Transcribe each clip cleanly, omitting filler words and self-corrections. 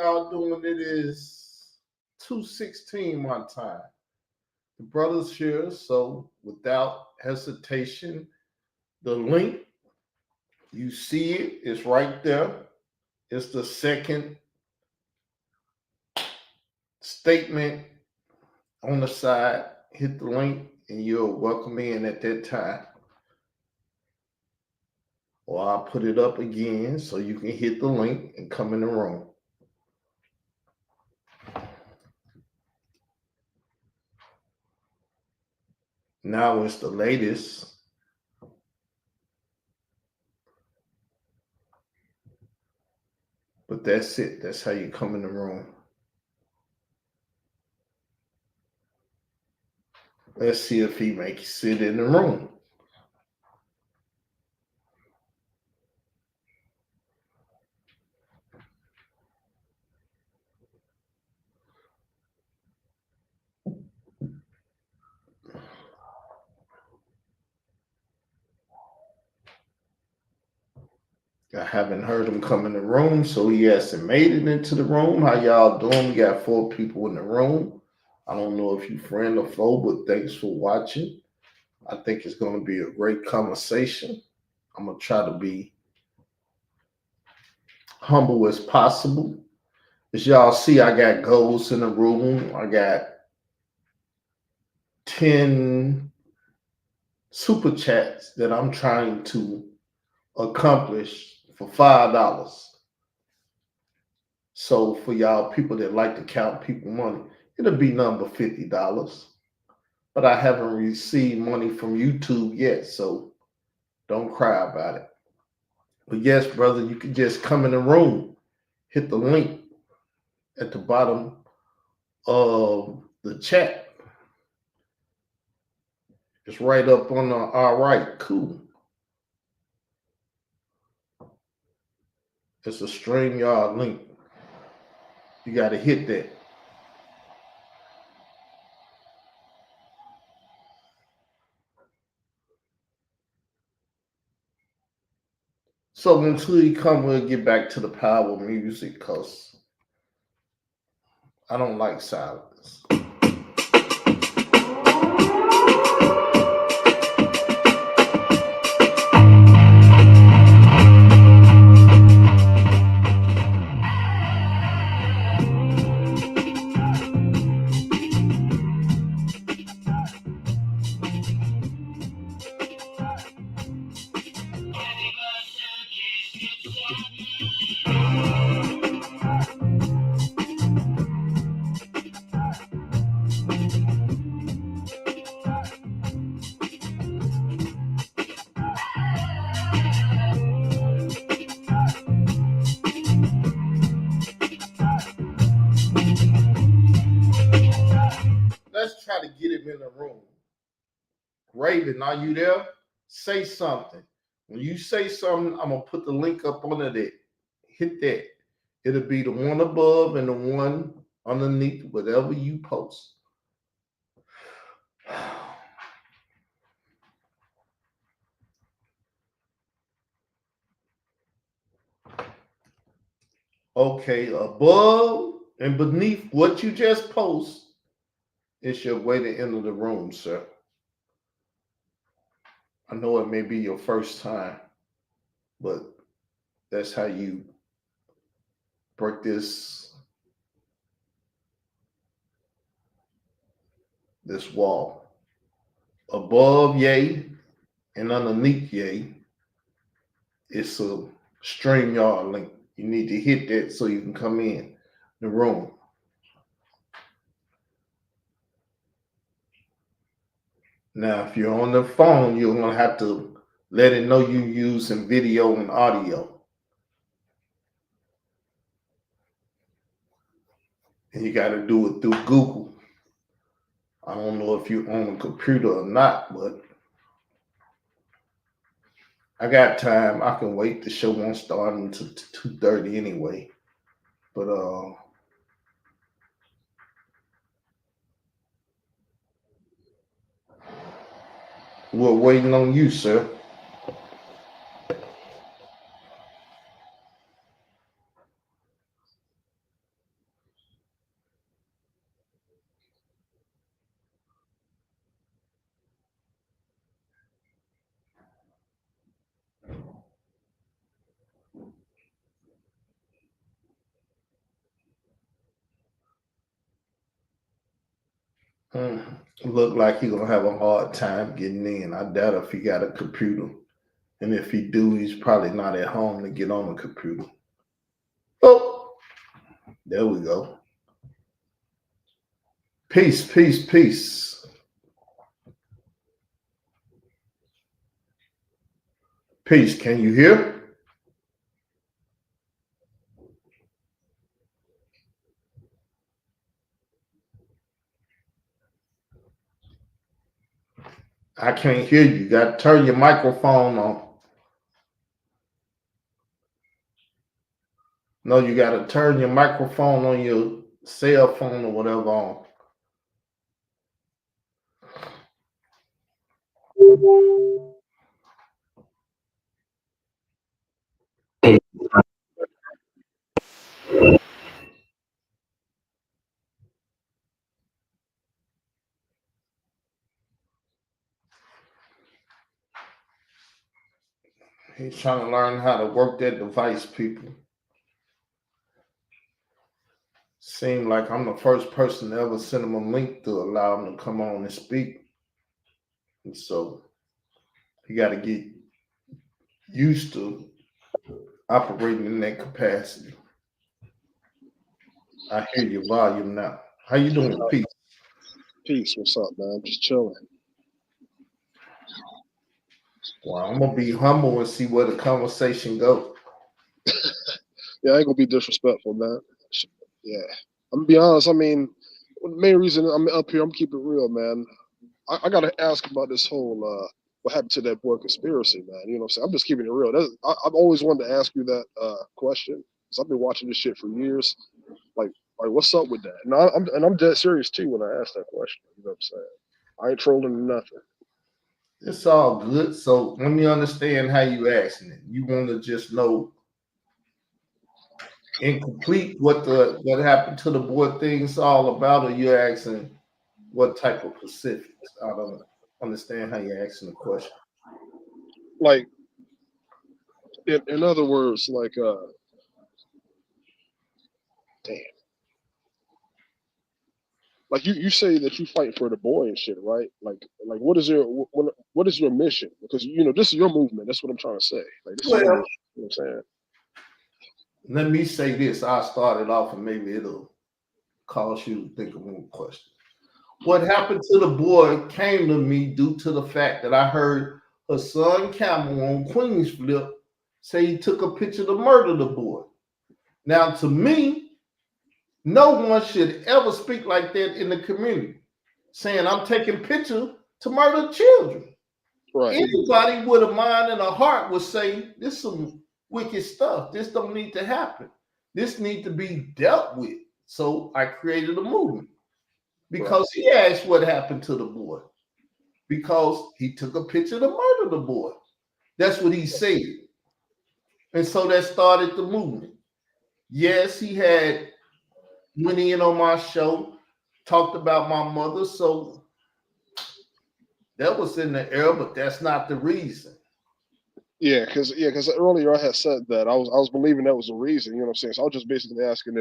y'all doing? It is 2:16 my time. The brothers here, so without hesitation, the link, you see it, it's right there. It's the second statement on the side. Hit the link and you're welcome in at that time. Or I'll put it up again so you can hit the link and come in the room. Now it's the latest. But that's it. That's how you come in the room. Let's see if he makes it in the room. I haven't heard him come in the room, so he hasn't made it into the room. How y'all doing? We got 4 people in the room. I don't know if you friend or foe, but thanks for watching. I think it's going to be a great conversation. I'm going to try to be humble as possible. As y'all see, I got goals in the room. I got 10 super chats that I'm trying to accomplish for $5. So for y'all people that like to count people money, it'll be number $50. But I haven't received money from YouTube yet, so don't cry about it. But yes, brother, you can just come in the room, hit the link at the bottom of the chat. It's right up on the all right, cool. It's a StreamYard link. You got to hit that. So until you come, we'll get back to the power of music because I don't like silence. Let's try to get him in the room. Raven, are you there? Say something. When you say something, I'm going to put the link up under that. Hit that. It'll be the one above and the one underneath, whatever you post. Okay, above and beneath what you just post is your way to enter the room, sir. I know it may be your first time, but that's how you break this wall. Above yay and underneath yay, it's a StreamYard link. You need to hit that so you can come in the room. Now, if you're on the phone, you're going to have to let it know you're using video and audio. And you got to do it through Google. I don't know if you own a computer or not, but I got time. I can wait. The show won't start until 2:30 anyway. But we're waiting on you, sir. Look like he gonna have a hard time getting in. I doubt if he got a computer, and if he do, he's probably not at home to get on the computer. Oh, there we go. Peace, peace, peace. Peace. Can you hear? I can't hear you. You got to turn your microphone on. No, you got to turn your microphone on your cell phone or whatever on. He's trying to learn how to work that device, people. Seemed like I'm the first person to ever send him a link to allow him to come on and speak. And so he got to get used to operating in that capacity. I hear your volume now. How you doing, Pete? Peace. What's up, man? Just chilling. Well, I'm gonna be humble and see where the conversation goes. Yeah, I ain't gonna be disrespectful, man. Yeah, I'm gonna be honest. I mean, the main reason I'm up here, I'm keeping it real, man. I gotta ask about this whole what happened to that boy conspiracy, man. You know what I'm saying? I'm just keeping it real. I've always wanted to ask you that question because I've been watching this shit for years. Like, what's up with that? And I'm dead serious too when I ask that question. You know what I'm saying? I ain't trolling or nothing. It's all good. So let me understand how you asking it. You want to just know incomplete what happened to the boy thing's all about, or you're asking what type of specifics? I don't understand how you're asking the question. Like, in other words, like, damn. Like you say that you fight for the boy and shit, right? Like what is your mission? Because this is your movement. That's what I'm trying to say. Like this is your Well, mission. You know what I'm saying? let me say this. I'll start it off and maybe it'll cause you to think of one question. What happened to the boy came to me due to the fact that I heard her son Campbell on Queens Flip say he took a picture to murder the boy. Now, to me, no one should ever speak like that in the community, saying I'm taking pictures to murder children. Right. Anybody with a mind and a heart would say this is some wicked stuff. This don't need to happen. This need to be dealt with. So I created a movement Right. because he asked what happened to the boy. Because he took a picture to murder the boy. That's what he said. And so that started the movement. Yes, he had went in on my show, talked about my mother. So that was in the air, but that's not the reason. Because earlier I had said that I was believing that was the reason. You know what I'm saying? So I was just basically asking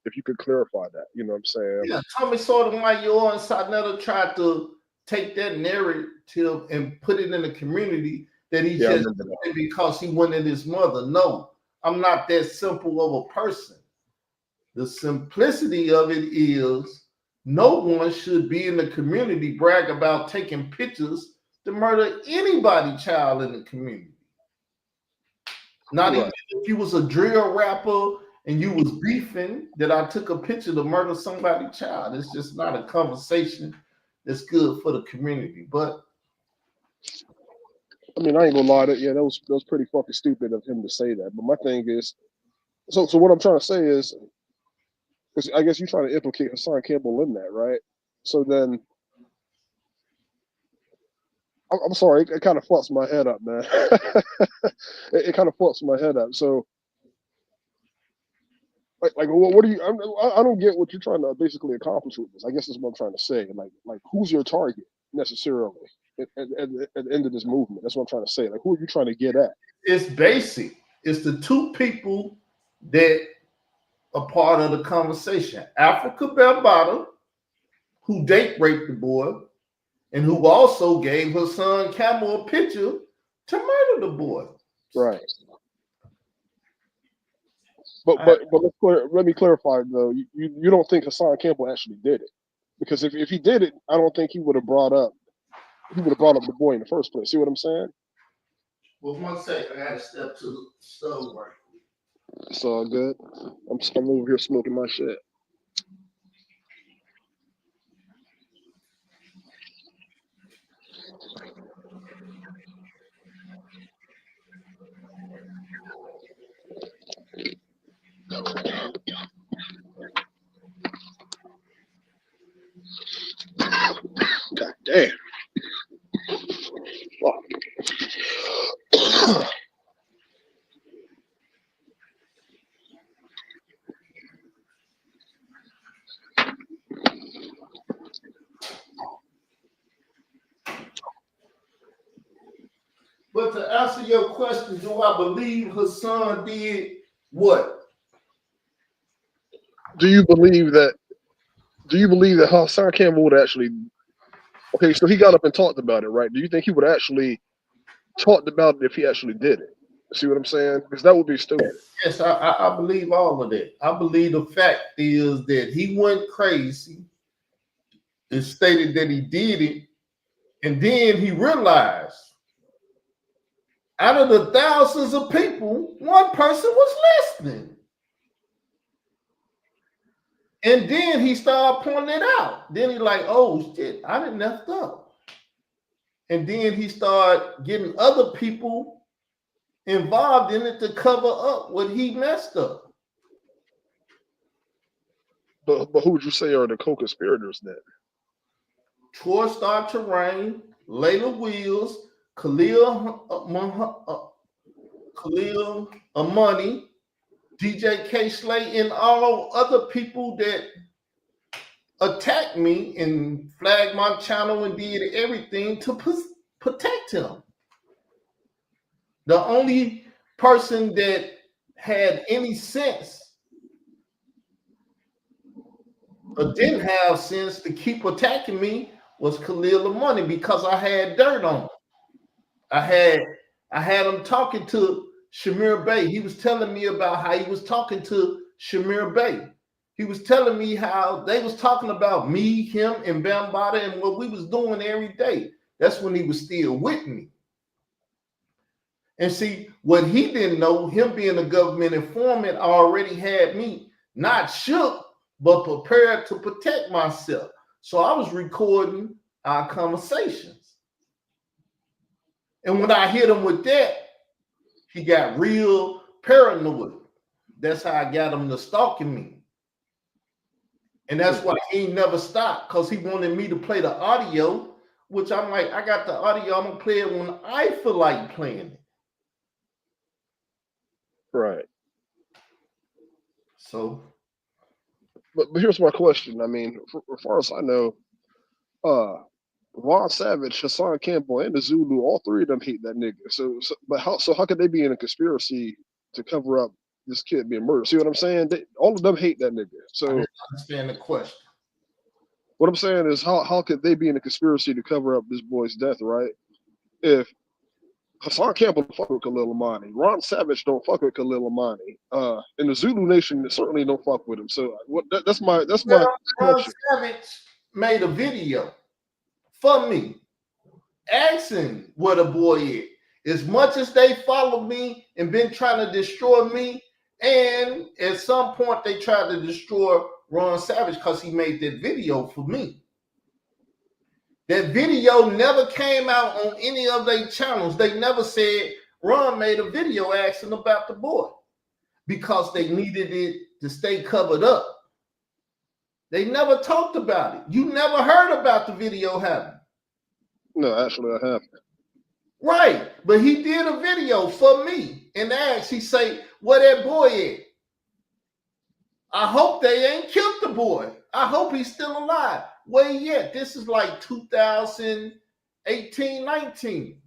if you could clarify that. You know what I'm saying? Yeah, Tommy Sotomayor and Sarnetta tried to take that narrative and put it in the community that he Yeah, I just remember that. did it because he wanted his mother. No, I'm not that simple of a person. The simplicity of it is no one should be in the community brag about taking pictures to murder anybody child in the community. Not even Right. if you was a drill rapper and you was beefing that I took a picture to murder somebody child. It's just not a conversation that's good for the community. But I mean, I ain't gonna lie. That was pretty fucking stupid of him to say that. But my thing is, so what I'm trying to say is, because I guess you're trying to implicate Hassan Campbell in that, right? So then I'm sorry, it kind of fucks my head up, man. It kind of fucks my head up. So, like, what do you? I don't get what you're trying to basically accomplish with this. I guess that's what I'm trying to say. Like, who's your target necessarily at the end of this movement? That's what I'm trying to say. Like, who are you trying to get at? it's basic. It's the two people that are part of the conversation. Africa Bambaataa, who date raped the boy and who also gave her son Campbell a picture to murder the boy. Right. But let me clarify though. You don't think Hassan Campbell actually did it? Because if he did it, I don't think he would have brought up the boy in the first place. See what I'm saying? Well, 1 second, I gotta step to the stove right. It's all good. I'm over here smoking my shit. God damn. Fuck. But to answer your question, do I believe her son did what? Do you believe that Hassan Campbell would actually? Okay, so he got up and talked about it, right? Do you think he would actually talked about it if he actually did it? See what I'm saying? Because that would be stupid. Yes, I believe all of that. I believe the fact is that he went crazy and stated that he did it, and then he realized out of the thousands of people, one person was listening. And then he started pointing it out. Then he like, oh shit, I didn't messed up. And then he started getting other people involved in it to cover up what he messed up. But who would you say are the co-conspirators then? Troy Star Terrain, Layla Wheels, Khalil Amani, DJ K Slay, and all other people that attacked me and flagged my channel and did everything to protect him. The only person that had any sense or didn't have sense to keep attacking me was Khalil Amani because I had dirt on him. I had him talking to Shamir Bey. He was telling me about how he was talking to Shamir Bey. He was telling me how they was talking about me, him, and Bambada and what we was doing every day. That's when he was still with me. And see, what he didn't know, him being a government informant already had me not shook, but prepared to protect myself. So I was recording our conversations. And when I hit him with that, he got real paranoid. That's how I got him to stalking me. And that's why he never stopped, because he wanted me to play the audio, which I'm like, I got the audio, I'm gonna play it when I feel like playing it. Right. So, but here's my question. I mean, as far as I know, Ron Savage, Hassan Campbell, and the Zulu, all three of them hate that nigga. But how could they be in a conspiracy to cover up this kid being murdered? See what I'm saying? All of them hate that nigga. So I didn't understand the question. What I'm saying is, how could they be in a conspiracy to cover up this boy's death, right? If Hassan Campbell don't fuck with Khalil Amani, Ron Savage don't fuck with Khalil Amani, and the Zulu Nation certainly don't fuck with him. So that's my Ron Savage made a video for me asking where the boy is. As much as they followed me and been trying to destroy me, and at some point they tried to destroy Ron Savage because he made that video for me. That video never came out on any of their channels. They never said Ron made a video asking about the boy because they needed it to stay covered up. They never talked about it. You never heard about the video, have you? No, actually I haven't. Right, but he did a video for me and asked, he say, where that boy at? I hope they ain't killed the boy. I hope he's still alive. Where he at? This is like 2018, 19.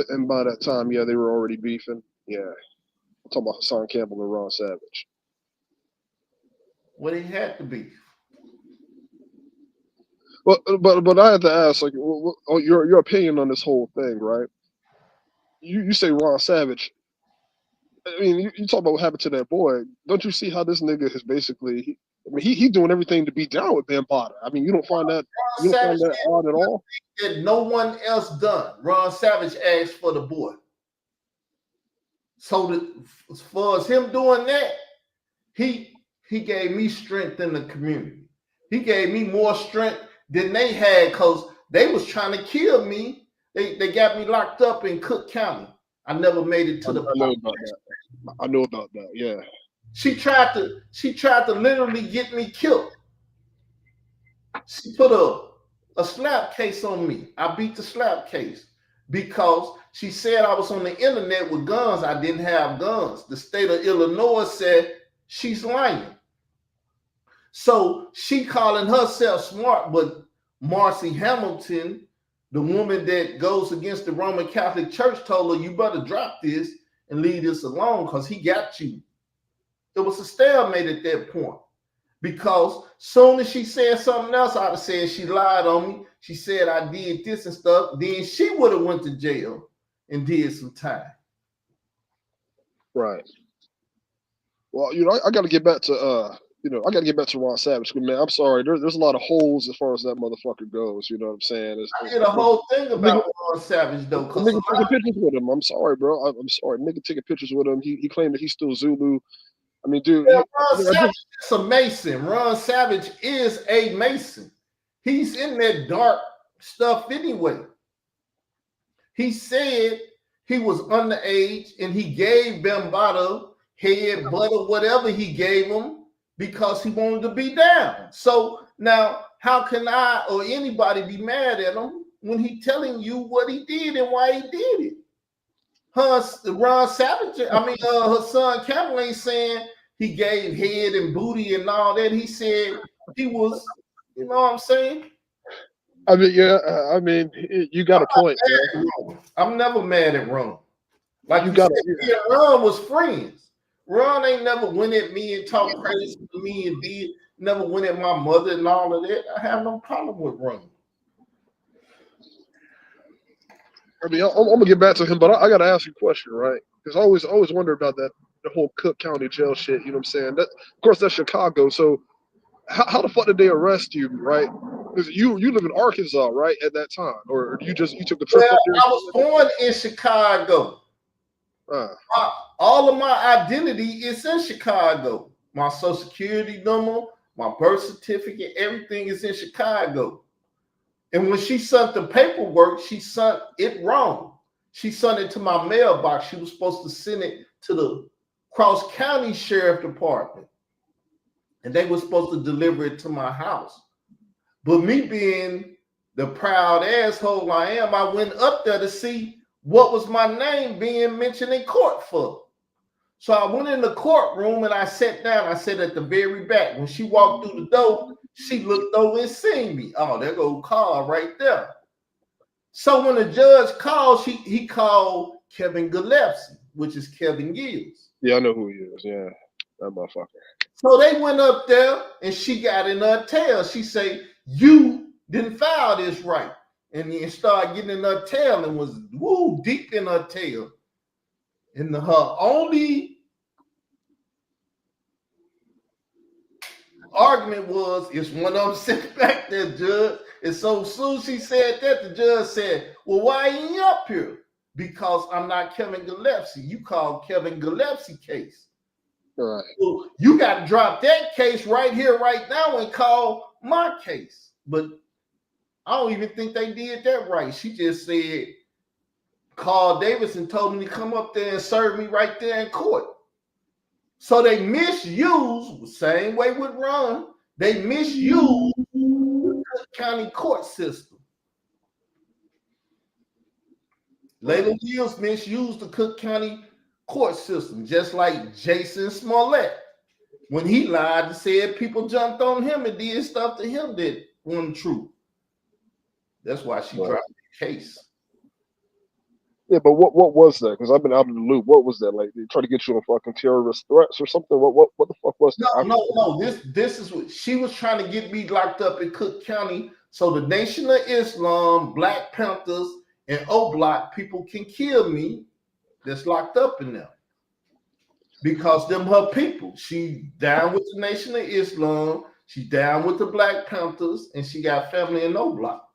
And by that time, yeah, they were already beefing. Yeah. I'm talking about Hassan Campbell and Ron Savage. Well, they had to be. But I had to ask, like, your opinion on this whole thing, right? You say Ron Savage. I mean, you talk about what happened to that boy. Don't you see how this nigga is basically? He doing everything to be down with Bambaataa. I mean, you don't Savage find that odd at all? did no one else done. Ron Savage asked for the boy. So as far as him doing that, he gave me strength in the community. He gave me more strength than they had because they was trying to kill me. They got me locked up in Cook County. I never made it to the. I know about that. I know about that. Yeah. She tried to literally get me killed. She put a slap case on me. I beat the slap case because she said I was on the internet with guns. I didn't have guns. The state of Illinois said she's lying. So she calling herself smart, but Marcy Hamilton, the woman that goes against the Roman Catholic Church, told her, you better drop this and leave this alone because he got you. It was a stalemate at that point. Because soon as she said something else, I'd have said she lied on me. She said I did this and stuff. Then she would have went to jail and did some time. Right. Well, I got to get back to I got to get back to Ron Savage. Man, I'm sorry. There's a lot of holes as far as that motherfucker goes. You know what I'm saying? I did a whole thing about Ron Savage though. Nigga taking pictures with him. I'm sorry, bro. I'm sorry. Nigga taking pictures with him. He claimed that he's still Zulu. I mean, dude. Yeah, Ron Savage is a Mason. Ron Savage is a Mason. He's in that dark stuff anyway. He said he was underage and he gave Bambaataa head, butter, whatever he gave him because he wanted to be down. So now, how can I or anybody be mad at him when he telling you what he did and why he did it? Ron Savage, her son Cameron ain't saying he gave head and booty and all that. He said he was, you know what I'm saying? I mean, yeah. I mean, you got a point. I'm never mad at Ron. Like you got me and Ron was friends. Ron ain't never went at me and talked crazy to me and never went at my mother and all of that. I have no problem with Ron. I mean, I'm gonna get back to him, but I gotta ask you a question, right? Because I always wonder about that, the whole Cook County jail shit. You know what I'm saying? That, of course, that's Chicago. So, how the fuck did they arrest you, right? Because you live in Arkansas, right, at that time, or you took a trip up there? I was born in Chicago. All of my identity is in Chicago. My social security number, my birth certificate, everything is in Chicago. And when she sent the paperwork, she sent it wrong. She sent it to my mailbox. She was supposed to send it to the Cross County Sheriff Department. And they were supposed to deliver it to my house. But me being the proud asshole I am, I went up there to see what was my name being mentioned in court for. So I went in the courtroom and I sat down. I sat at the very back. When she walked through the door, she looked over and seen me. Oh, there go Carl right there. So when the judge called, he called Kevin Gillespie, which is Kevin Gills. Yeah, I know who he is. Yeah, that motherfucker. So they went up there and she got in her tail. She say, you didn't file this right. And then started getting in her tail and was deep in her tail. And her only argument was, it's one of them sitting back there, Judge. And so soon she said that, the judge said, well, why ain't you up here? Because I'm not Kevin Gillespie. You called Kevin Gillespie case. All right. So you got to drop that case right here, right now, and call my case. But I don't even think they did that right. She just said, Carl Davidson told me to come up there and serve me right there in court. So they misused, the same way with Ron, they misused the Cook County court system. Layla Wills misused the Cook County court system, just like Jason Smollett. When he lied and said people jumped on him and did stuff to him that wasn't true. That's why she dropped the case. Yeah, but what was that? Because I've been out of the loop. What was that? Like they try to get you on fucking terrorist threats or something? What the fuck was that? No. This is what she was trying to get me locked up in Cook County So the Nation of Islam, Black Panthers, and O Block people can kill me that's locked up in there. Because them her people. She down with the Nation of Islam, she down with the Black Panthers, and she got family in O Block.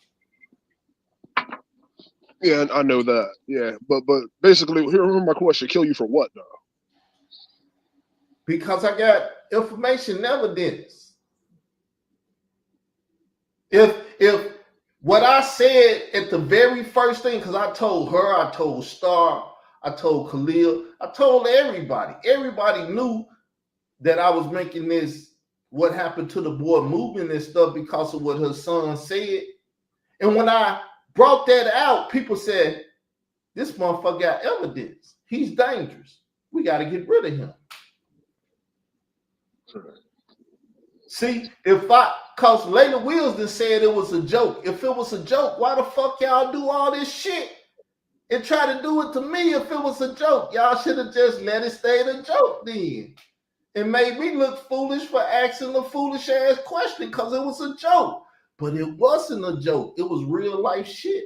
Yeah, I know that. Yeah, but basically, here's my question: kill you for what, though? Because I got information and evidence. If what I said at the very first thing, because I told her, I told Star, I told Khalil, I told everybody. Everybody knew that I was making this what happened to the boy movement and stuff because of what her son said. And when I brought that out, people said, this motherfucker got evidence. He's dangerous. We got to get rid of him. See, because Layla Wills just said it was a joke. If it was a joke, why the fuck y'all do all this shit and try to do it to me if it was a joke? Y'all should have just let it stay a joke then. It made me look foolish for asking a foolish ass question because it was a joke. But it wasn't a joke. It was real life shit.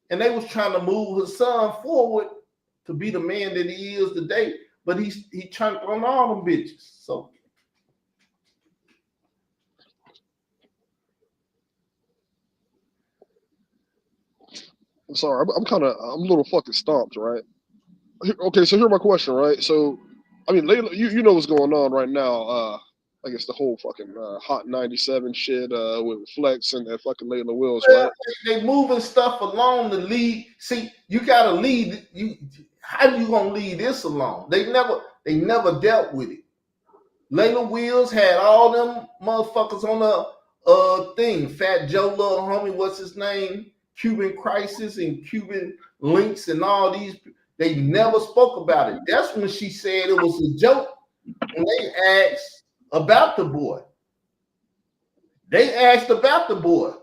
And they was trying to move his son forward to be the man that he is today. But he trying on all them bitches. So I'm sorry, I'm a little fucking stomped, right? Okay, so here's my question, right? So, I mean, Layla, you know what's going on right now. I guess the whole fucking Hot 97 shit with Flex and fucking Layla Wills, right? They moving stuff along the lead. See, you gotta lead. How you gonna lead this along? They never dealt with it. Layla Wills had all them motherfuckers on the thing. Fat Joe, little homie, what's his name? Cuban Crisis and Cuban Links and all these. They never spoke about it. That's when she said it was a joke. When they asked about the boy, they asked about the boy.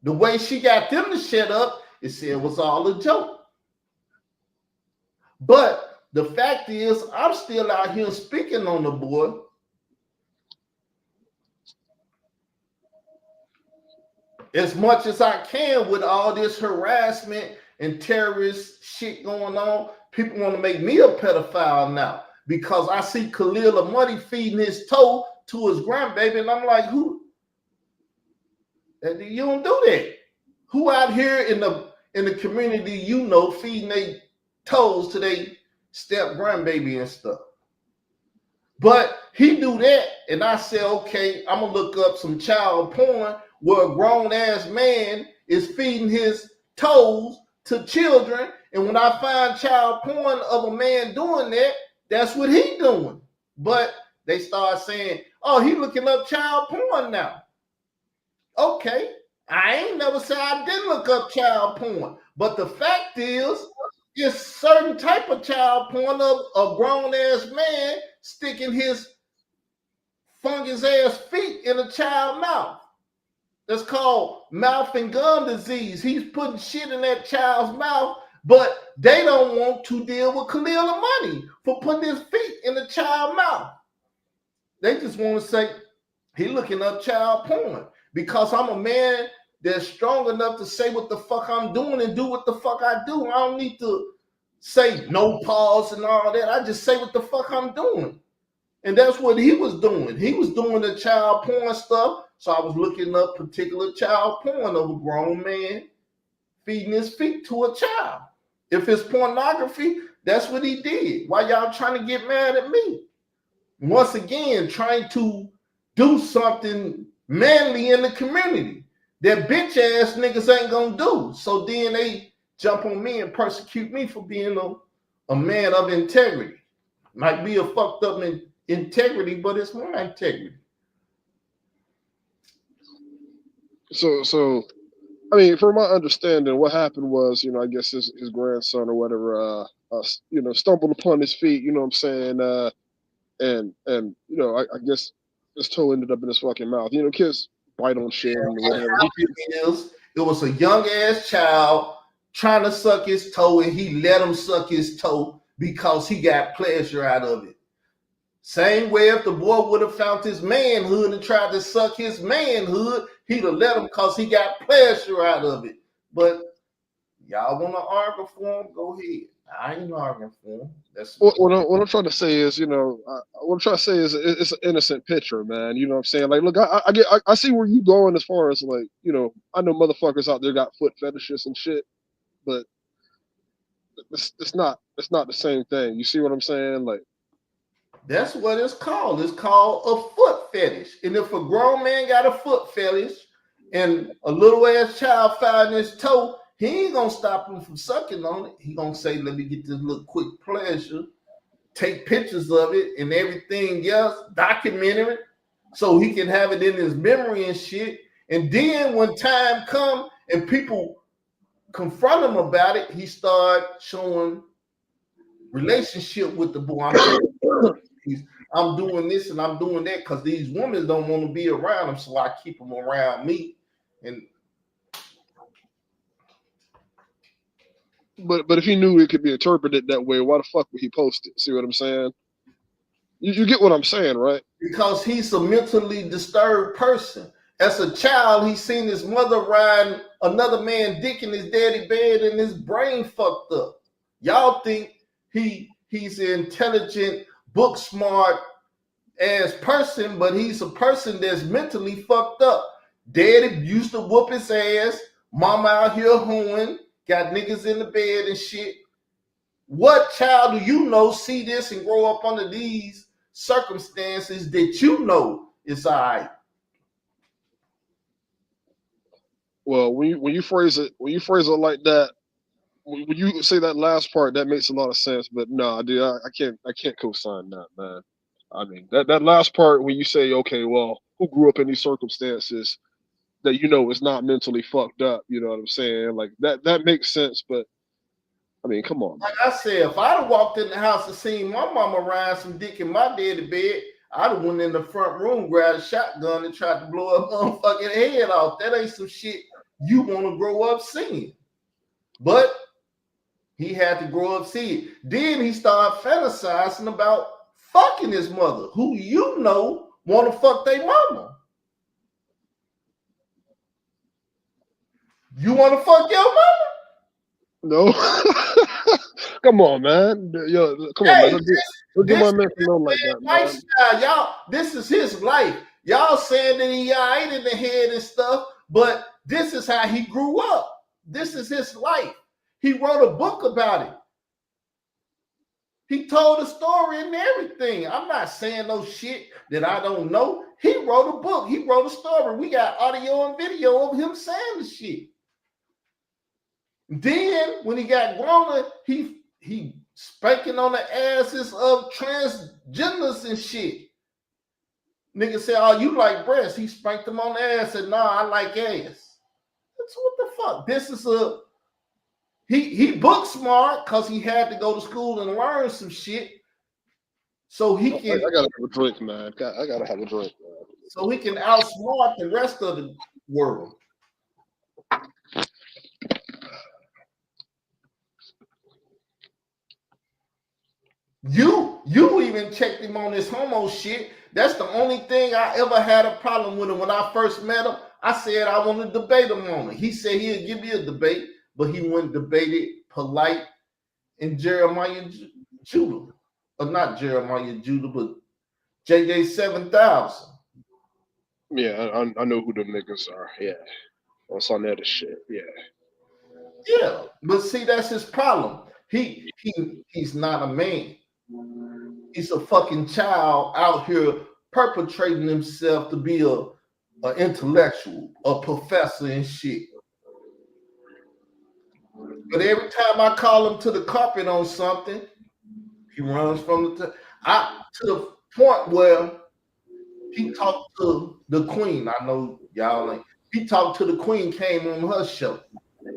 The way she got them to shut up, it said it was all a joke. But the fact is, I'm still out here speaking on the boy. As much as I can with all this harassment and terrorist shit going on, people want to make me a pedophile now because I see Khalil Money feeding his toe to his grandbaby, and I'm like, who? You don't do that. Who out here in the community feeding their toes to their step grandbaby and stuff? But he do that, and I say, okay, I'm gonna look up some child porn where a grown-ass man is feeding his toes to children. And when I find child porn of a man doing that, that's what he doing. But they start saying, oh, he looking up child porn now. Okay, I ain't never said I didn't look up child porn. But the fact is, it's certain type of child porn of a grown-ass man sticking his fungus-ass feet in a child's mouth. That's called mouth and gum disease. He's putting shit in that child's mouth, but they don't want to deal with Khalil Money for putting his feet in the child's mouth. They just want to say, he looking up child porn because I'm a man that's strong enough to say what the fuck I'm doing and do what the fuck I do. I don't need to say no pause and all that. I just say what the fuck I'm doing. And that's what he was doing. He was doing the child porn stuff. So I was looking up particular child porn of a grown man feeding his feet to a child. If it's pornography, that's what he did. Why y'all trying to get mad at me? Once again, trying to do something manly in the community that bitch ass niggas ain't gonna do. So then they jump on me and persecute me for being a man of integrity. Might be a fucked up integrity, but it's my integrity. So, I mean, from my understanding, what happened was, I guess his grandson or whatever, stumbled upon his feet. You know what I'm saying? And I guess his toe ended up in his fucking mouth. Kids bite on shit and whatever. It was a young ass child trying to suck his toe, and he let him suck his toe because he got pleasure out of it. Same way if the boy would have found his manhood and tried to suck his manhood, he'd have let him because he got pleasure out of it. But y'all want to argue for him? Go ahead. I ain't arguing for him. That's what I'm trying to say is, what I'm trying to say is it's an innocent picture, man. You know what I'm saying? Like, look, I see where you going as far as like, I know motherfuckers out there got foot fetishes and shit, but it's not the same thing. You see what I'm saying? Like, That's what it's called. It's called a foot fetish. And if a grown man got a foot fetish and a little ass child found his toe, he ain't gonna stop him from sucking on it. He gonna say, "Let me get this little quick pleasure." Take pictures of it and everything else, document it, so he can have it in his memory and shit. And then when time come and people confront him about it, he start showing relationship with the boy. I'm doing this and I'm doing that because these women don't want to be around him, so I keep them around me. And but if he knew it could be interpreted that way, why the fuck would he post it? See what I'm saying? You get what I'm saying, right? Because he's a mentally disturbed person. As a child, he seen his mother riding another man dick in his daddy bed and his brain fucked up. Y'all think he's an intelligent, book smart ass person, but he's a person that's mentally fucked up. Daddy used to whoop his ass. Mama out here hoeing, got niggas in the bed and shit. What child do you know see this and grow up under these circumstances that you know is all right? Well, when you phrase it like that, when you say that last part, that makes a lot of sense. But no, dude, I can't co-sign that, man. I mean, that last part when you say, okay, well, who grew up in these circumstances that is not mentally fucked up? You know what I'm saying? Like that makes sense. But I mean, come on, man. Like I said, if I'd have walked in the house and seen my mama ride some dick in my daddy bed, I'd have went in the front room, grabbed a shotgun, and tried to blow a motherfucking head off. That ain't some shit you want to grow up seeing. But he had to grow up seeing it. Then he started fantasizing about fucking his mother, who want to fuck their mama. You want to fuck your mama? No. Come on, man. Yo, come on, man. Don't do my man for like that, man. Lifestyle, y'all. This is his life. Y'all saying that he ain't in the head and stuff, but this is how he grew up. This is his life. He wrote a book about it. He told a story and everything. I'm not saying no shit that I don't know. He wrote a book. He wrote a story. We got audio and video of him saying the shit. Then when he got grown, he spanking on the asses of transgenders and shit. Nigga said, "Oh, you like breasts?" He spanked them on the ass. Said, "No, I like ass." That's what the fuck. This is he book smart because he had to go to school and learn some shit. So he can. I gotta have a drink, man. I gotta have a drink, man. So he can outsmart the rest of the world. You even checked him on this homo shit. That's the only thing I ever had a problem with him. When I first met him, I said I want to debate him on it. He said he'd give me a debate, but he wouldn't debate it polite and Jeremiah Judah. Or not Jeremiah Judah, but JJ 7000. Yeah, I know who them niggas are. Yeah. On some other shit. Yeah. Yeah. But see, that's his problem. He's not a man. He's a fucking child out here perpetrating himself to be a intellectual, a professor and shit. But every time I call him to the carpet on something, he runs from to the point where he talked to the queen. I know y'all ain't. He talked to the queen, came on her show.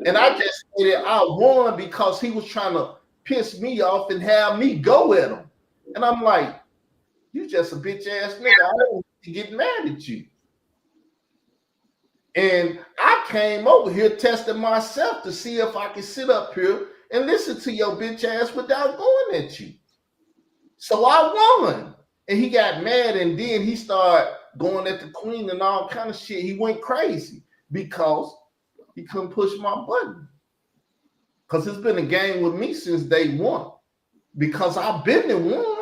And I just said I won because he was trying to piss me off and have me go at him. And I'm like, you just a bitch ass nigga. I don't want to get mad at you. And I came over here testing myself to see if I could sit up here and listen to your bitch ass without going at you. So I won. And he got mad and then he started going at the queen and all kind of shit. He went crazy because he couldn't push my button. Because it's been a game with me since day one. Because I've been in one.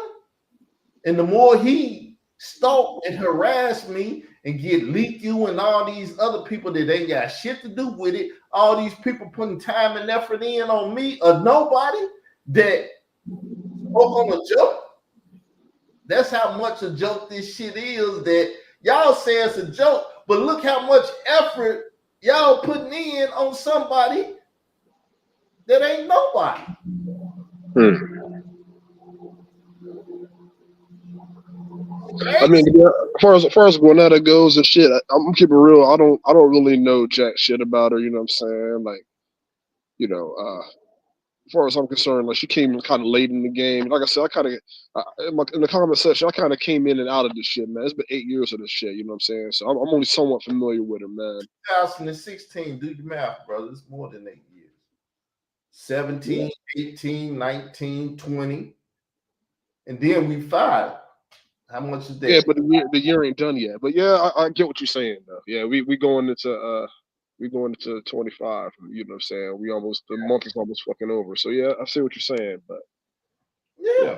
And the more he stalked and harassed me and get leaked you and all these other people that ain't got shit to do with it, all these people putting time and effort in on me, or nobody that spoke on a joke. That's how much a joke this shit is, that y'all say it's a joke, but look how much effort y'all putting in on somebody that ain't nobody. I mean, yeah, as far as Gwinnetta goes and shit, I'm keeping it real. I don't really know jack shit about her. You know what I'm saying? Like, you know, as far as I'm concerned, like she came kind of late in the game. Like I said, I kind of in the comment section, I kind of came in and out of this shit, man. It's been 8 years of this shit. You know what I'm saying? So I'm only somewhat familiar with her, man. 2016, do your math, brother. It's more than 8 years. 17, 18, 19, 20. And then we 5. How much is that? Yeah, but the year ain't done yet. But yeah, I get what you're saying though. Yeah, we going into 25. You know what I'm saying? The month is almost fucking over. So yeah, I see what you're saying, but yeah.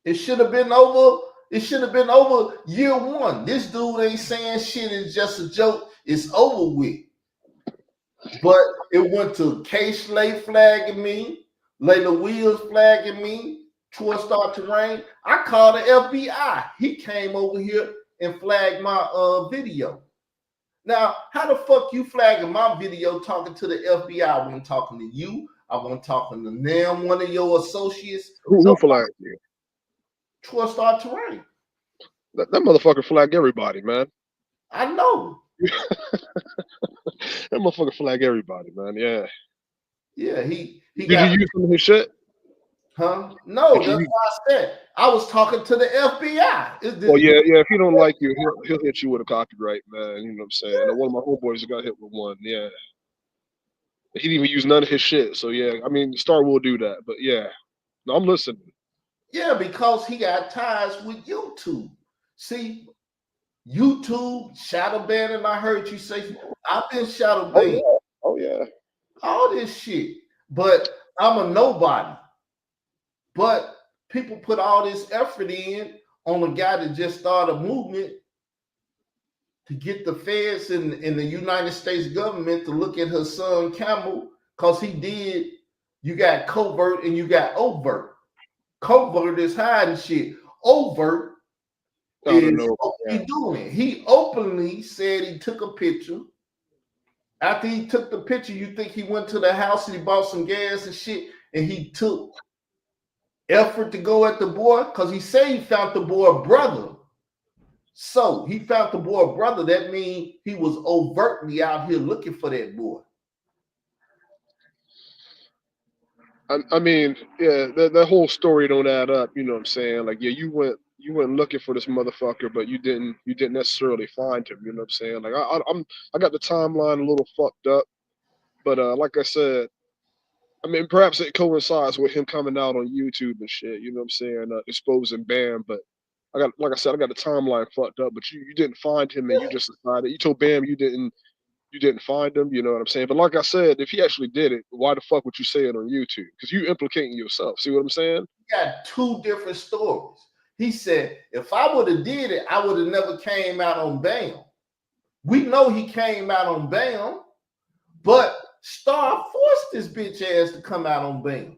It should have been over. It should have been over year 1. This dude ain't saying shit. It's just a joke. It's over with. But it went to K-Slay flagging me, Layla Wheels flagging me, Troy Star Terrain. I called the FBI. He came over here and flagged my video. Now, how the fuck you flagging my video talking to the FBI? I wasn't talking to you. I wasn't talking to them, one of your associates. Who flagged you? Troy Star Terrain. That motherfucker flagged everybody, man. I know. That motherfucker flagged everybody, man. Yeah. Yeah, he Did you use some of his shit? Huh? No, that's what I said. I was talking to the FBI. Well, yeah. If he don't like you, he'll hit you with a copyright, man. You know what I'm saying? Yeah. One of my homeboys got hit with one. Yeah. He didn't even use none of his shit. So yeah, I mean, Star will do that, but yeah. No, I'm listening. Yeah, because he got ties with YouTube. See, YouTube shadow banning. I heard you say I've been shadow banned. Oh yeah. All this shit, but I'm a nobody. But people put all this effort in on a guy that just started a movement to get the feds in the United States government to look at her son Camel, because he did. You got covert and you got overt. Covert is hiding shit. Overt is what he doing. He openly said he took a picture. After he took the picture, you think he went to the house and he bought some gas and shit, and he took effort to go at the boy? Because he said he found the boy brother. So he found the boy brother. That means he was overtly out here looking for that boy. I mean, yeah, that whole story don't add up. You know what I'm saying? Like, yeah, you went looking for this motherfucker, but you didn't necessarily find him. You know what I'm saying? Like, I got the timeline a little fucked up, but like I said, I mean, perhaps it coincides with him coming out on YouTube and shit. You know what I'm saying? Exposing Bam, but like I said, I got the timeline fucked up. But you didn't find him, and you just decided. You told Bam you didn't find him, you know what I'm saying? But like I said, if he actually did it, why the fuck would you say it on YouTube? Because you implicating yourself. See what I'm saying? He got 2 different stories. He said, if I would have did it, I would have never came out on Bam. We know he came out on Bam, but Star forced this bitch ass to come out on Bam.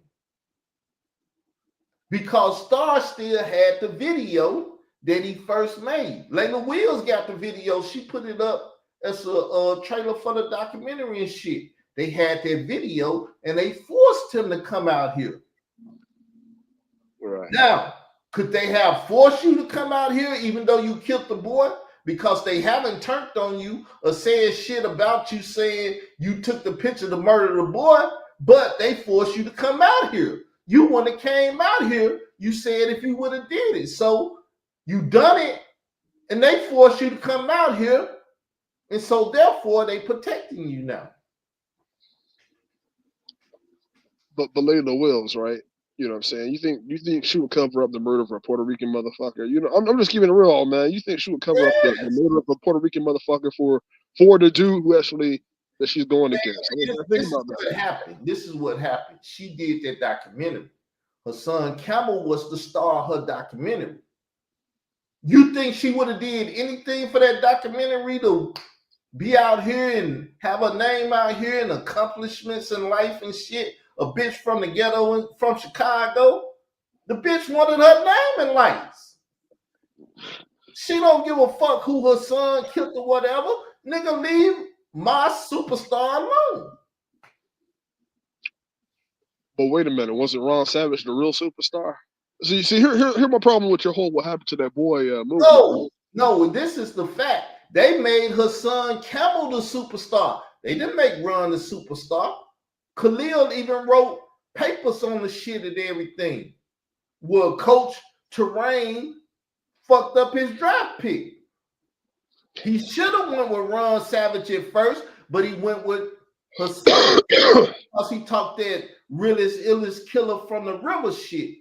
Because Star still had the video that he first made. Layla Wheels got the video. She put it up as a trailer for the documentary and shit. They had that video and they forced him to come out here. Right. Now, could they have forced you to come out here even though you killed the boy? Because they haven't turned on you or said shit about you saying you took the picture to murder the boy, but they forced you to come out here. You wouldn't have came out here, you said, if you would have did it. So you done it and they forced you to come out here. And so, therefore, they protecting you now. But Layla Wills, right? You know what I'm saying? You think she would cover up the murder of a Puerto Rican motherfucker? You know, I'm just keeping it real, man. You think she would cover up the murder of a Puerto Rican motherfucker for the dude who actually that she's going against? I mean, think This is about that. what happened. This is what happened. She did that documentary. Her son Campbell was the star of her documentary. You think she would have did anything for that documentary to be out here and have her name out here and accomplishments in life and shit? A bitch from the ghetto and from Chicago. The bitch wanted her name in lights. She don't give a fuck who her son killed or whatever. Nigga, leave my superstar alone. But wait a minute, wasn't Ron Savage the real superstar? See, here my problem with your whole "what happened to that boy" movie. No, this is the fact. They made her son Campbell the superstar. They didn't make Ron the superstar. Khalil even wrote papers on the shit and everything. Well, Coach Terrain fucked up his draft pick. He should have went with Ron Savage at first, but he went with her son because he talked that realest, illest killer from the river shit.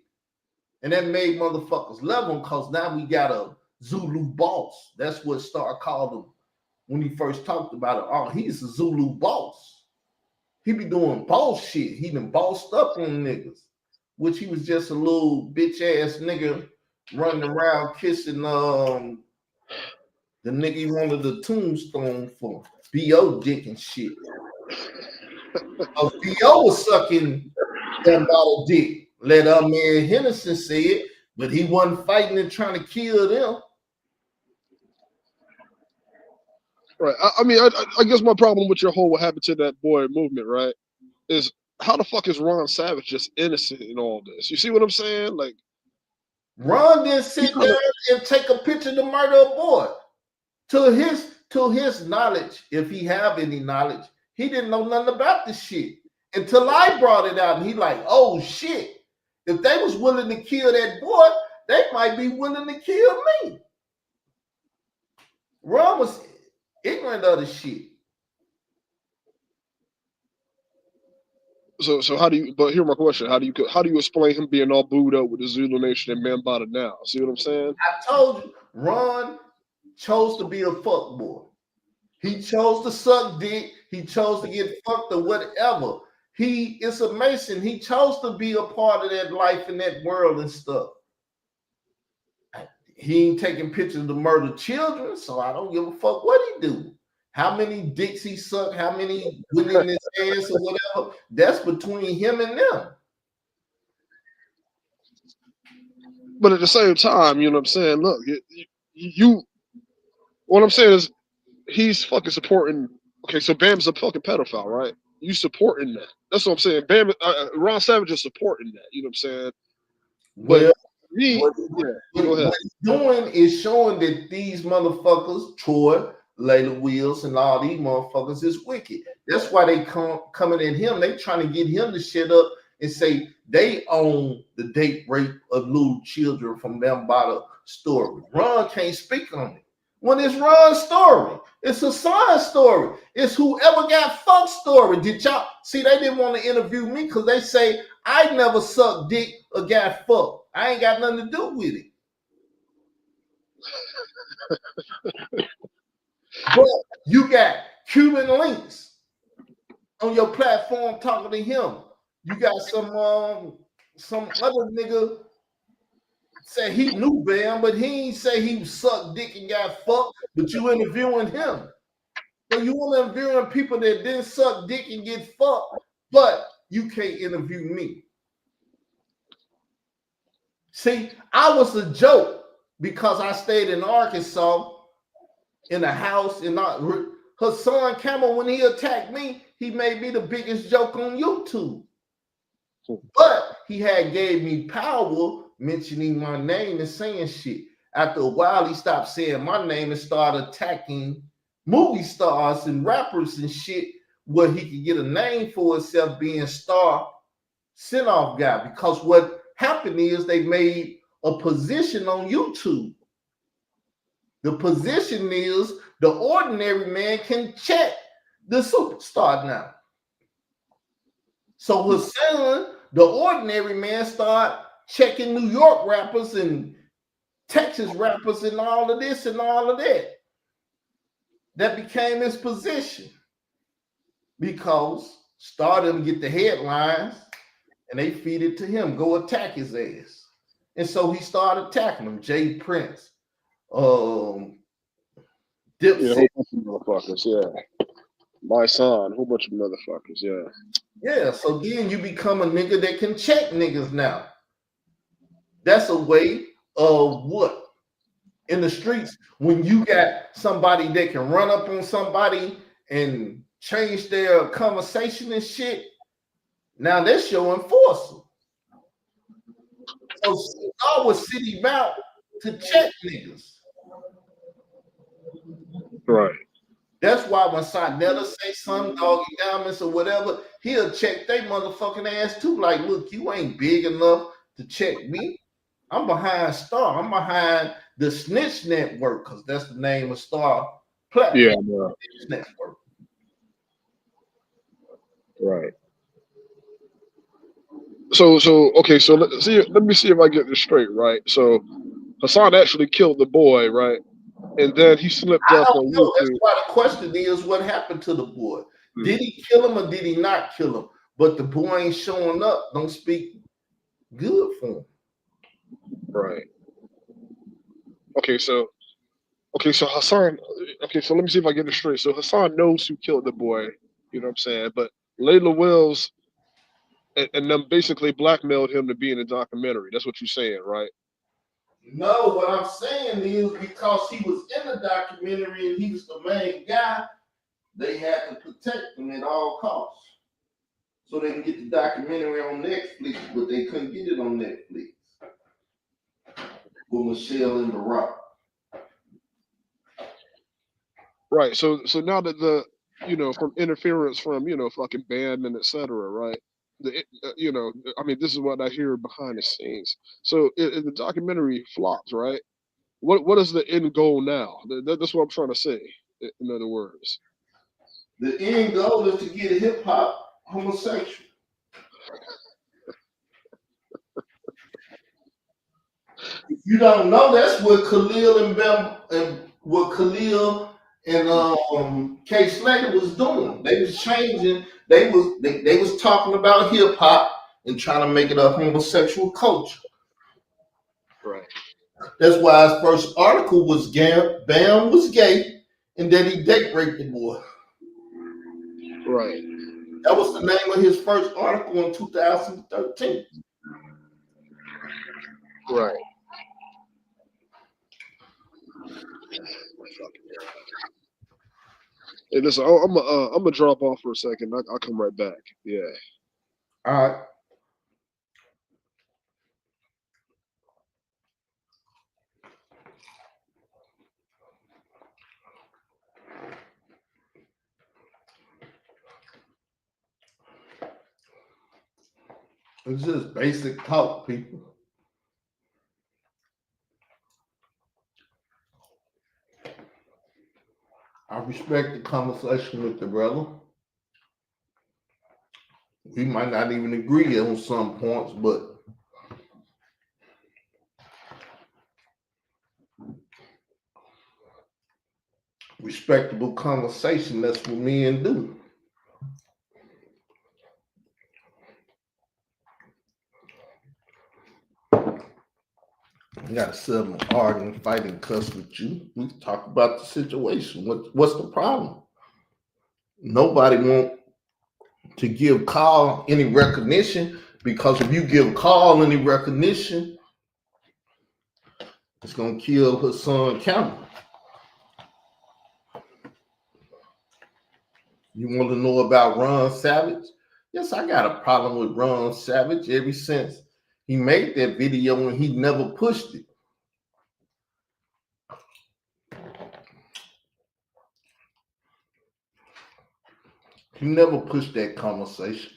And that made motherfuckers love him because now we got a Zulu boss. That's what Star called him when he first talked about it. Oh, he's a Zulu boss. He be doing boss shit. He done bossed up on niggas, which he was just a little bitch ass nigga running around kissing the nigga he wanted the tombstone for. B.O. dick and shit. B.O. was sucking that bottle dick. Let man Henderson say it, but he wasn't fighting and trying to kill them. Right. I mean, I guess my problem with your whole "what happened to that boy" movement, right, is how the fuck is Ron Savage just innocent in all this? You see what I'm saying? Like, Ron didn't sit down and take a picture to murder a boy. To his knowledge, if he have any knowledge, he didn't know nothing about this shit until I brought it out, and he like, oh shit. If they was willing to kill that boy, they might be willing to kill me. Ron was ignorant of the shit. So how do you? But here's my question: How do you explain him being all booed up with the Zulu Nation and Mambata now? See what I'm saying? I told you, Ron chose to be a fuck boy. He chose to suck dick. He chose to get fucked or whatever. He is a Mason. He chose to be a part of that life and that world and stuff. He ain't taking pictures to murder children, so I don't give a fuck what he do. How many dicks he sucked, how many went in his ass or whatever, that's between him and them. But at the same time, you know what I'm saying? Look, you what I'm saying is he's fucking supporting. Okay, so Bam's a fucking pedophile, right? You supporting that? That's what I'm saying. Bam, Ron Savage is supporting that. You know what I'm saying? Well, go ahead. What he's doing is showing that these motherfuckers, Troy, Layla Wheels, and all these motherfuckers is wicked. That's why they coming at him. They trying to get him to shut up and say they own the date rape of little children from them by the story. Ron can't speak on it. When it's Ron's story, it's a son's story. It's whoever got fucked story. Did y'all see? They didn't want to interview me because they say I never sucked dick or got fucked. I ain't got nothing to do with it. But you got Cuban links on your platform talking to him. You got some other nigga say he knew Bam, but he ain't say he sucked dick and got fucked, but you interviewing him. So you want to interview people that didn't suck dick and get fucked, but you can't interview me. See, I was a joke because I stayed in Arkansas in a house, and her son Cameron, when he attacked me, he made me the biggest joke on YouTube. But he had gave me power mentioning my name and saying shit. After a while, he stopped saying my name and started attacking movie stars and rappers and shit where he could get a name for himself being star send-off guy. Because what happened is they made a position on YouTube. The position is the ordinary man can check the superstar now. So his son the ordinary man start checking New York rappers and Texas rappers and all of this and all of that. That became his position because Stardom get the headlines and they feed it to him. Go attack his ass. And so he started attacking them. Jay Prince, Yeah, a Dipset. whole bunch of motherfuckers. Yeah, my son, a whole bunch of motherfuckers. Yeah. Yeah, so then you become a nigga that can check niggas now. That's a way of what? In the streets, when you got somebody that can run up on somebody and change their conversation and shit, now that's your enforcer. So I was sitting out to check niggas. Right. That's why when Sonetta say something, Doggy Diamonds or whatever, he'll check they motherfucking ass too. Like, look, you ain't big enough to check me. I'm behind Star. I'm behind the Snitch Network because that's the name of Star Yeah. platform. No. Snitch Network. Right. So okay. So let see. Let me see if I get this straight. Right. So Hassan actually killed the boy. Right. And then he slipped I up don't on know. That's YouTube. why the question is, what happened to the boy? Hmm. Did he kill him or did he not kill him? But the boy ain't showing up. Don't speak good for him. Right. Okay. So Hassan. Okay. So let me see if I get this straight. So Hassan knows who killed the boy. You know what I'm saying? But Layla Wills and them basically blackmailed him to be in the documentary. That's what you're saying, right? No, what I'm saying is because he was in the documentary and he was the main guy, they had to protect him at all costs. So they can get the documentary on Netflix, but they couldn't get it on Netflix with Michelle and The Rock. Right. So now that the from interference from fucking bandmen, etc. Right. I mean, this is what I hear behind the scenes. So if the documentary flops, right? What is the end goal now? That's what I'm trying to say. In other words, The end goal is to get hip hop homosexual. If you don't know, that's what Khalil and Bam and what Khalil and K Slater was doing. They was changing. They was talking about hip hop and trying to make it a homosexual culture. right, That's why his first article was Bam was gay and then he date raped the boy. right, That was the name of his first article in 2013. right. Hey, listen, I'm gonna drop off for a second. I'll come right back. Yeah. All right. It's just basic talk, people. I respect the conversation with the brother. We might not even agree on some points, but respectable conversation, that's what men do. I got to settle an arguing, fighting, cuss with you. We can talk about the situation. What's the problem? Nobody want to give Carl any recognition because if you give Carl any recognition, it's gonna kill his son Cameron. You want to know about Ron Savage? Yes, I got a problem with Ron Savage ever since he made that video and he never pushed it. He never pushed that conversation.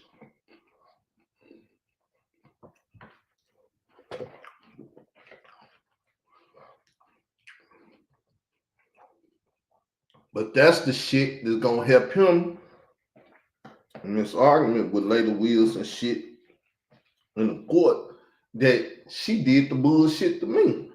But that's the shit that's gonna help him in this argument with Layla Wills and shit. in the court that she did the bullshit to me.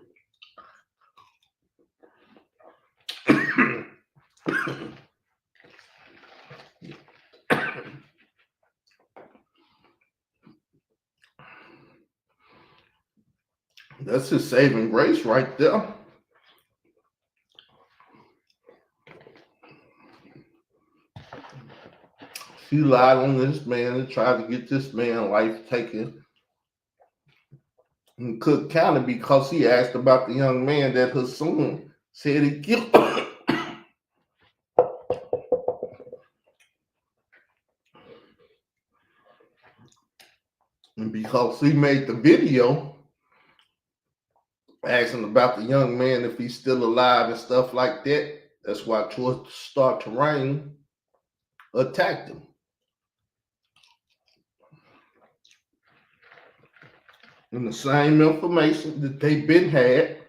That's his saving grace right there. She lied on this man and tried to get this man life taken in Cook County because he asked about the young man that her son said he killed. And because he made the video asking about the young man if he's still alive and stuff like that, that's why George Star Terrain attacked him. And the same information that they've been had,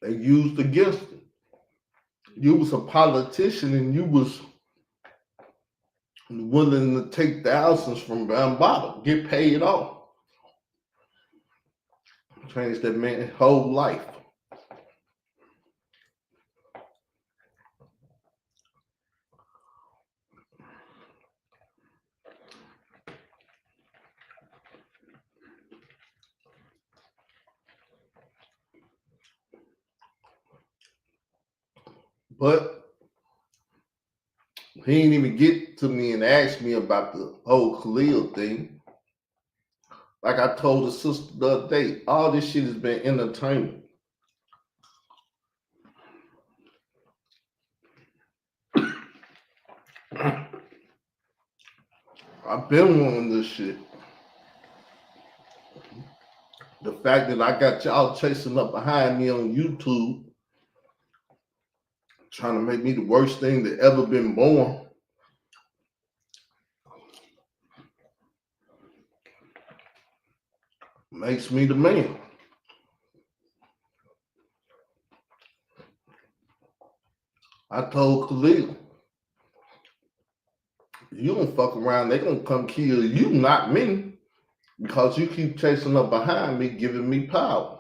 they used against him. You was a politician and you was willing to take thousands from Bambaataa, get paid off. Changed that man's whole life. But he didn't even get to me and ask me about the whole Khalil thing. Like I told the sister the other day, all this shit has been entertainment. I've been wanting this shit. The fact that I got y'all chasing up behind me on YouTube, trying to make me the worst thing that ever been born, makes me the man. I told Khalil, you don't fuck around, they gonna come kill you, not me, because you keep chasing up behind me, giving me power.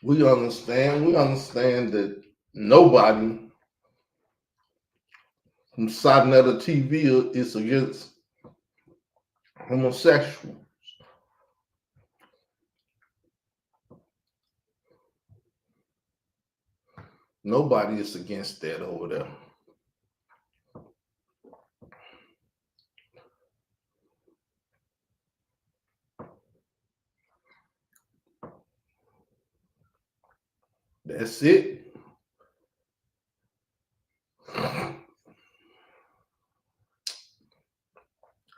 We understand that nobody from Sadnetta TV is against homosexual. Nobody is against that over there. That's it.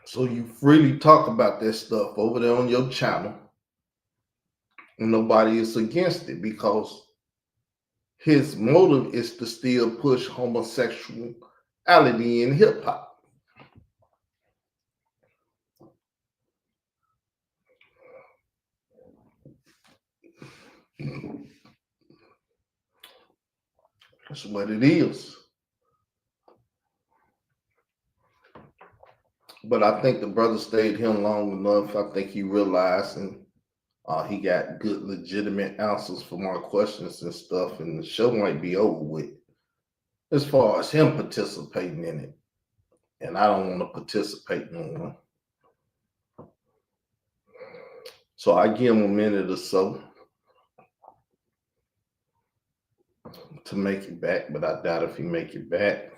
So you freely talk about that stuff over there on your channel, and nobody is against it because his motive is to still push homosexuality in hip hop. That's what it is. But I think the brother stayed here long enough. I think he realized, and he got good, legitimate answers for my questions and stuff. And the show might be over with as far as him participating in it. And I don't want to participate no more. So I give him a minute or so to make it back, but I doubt if he make it back.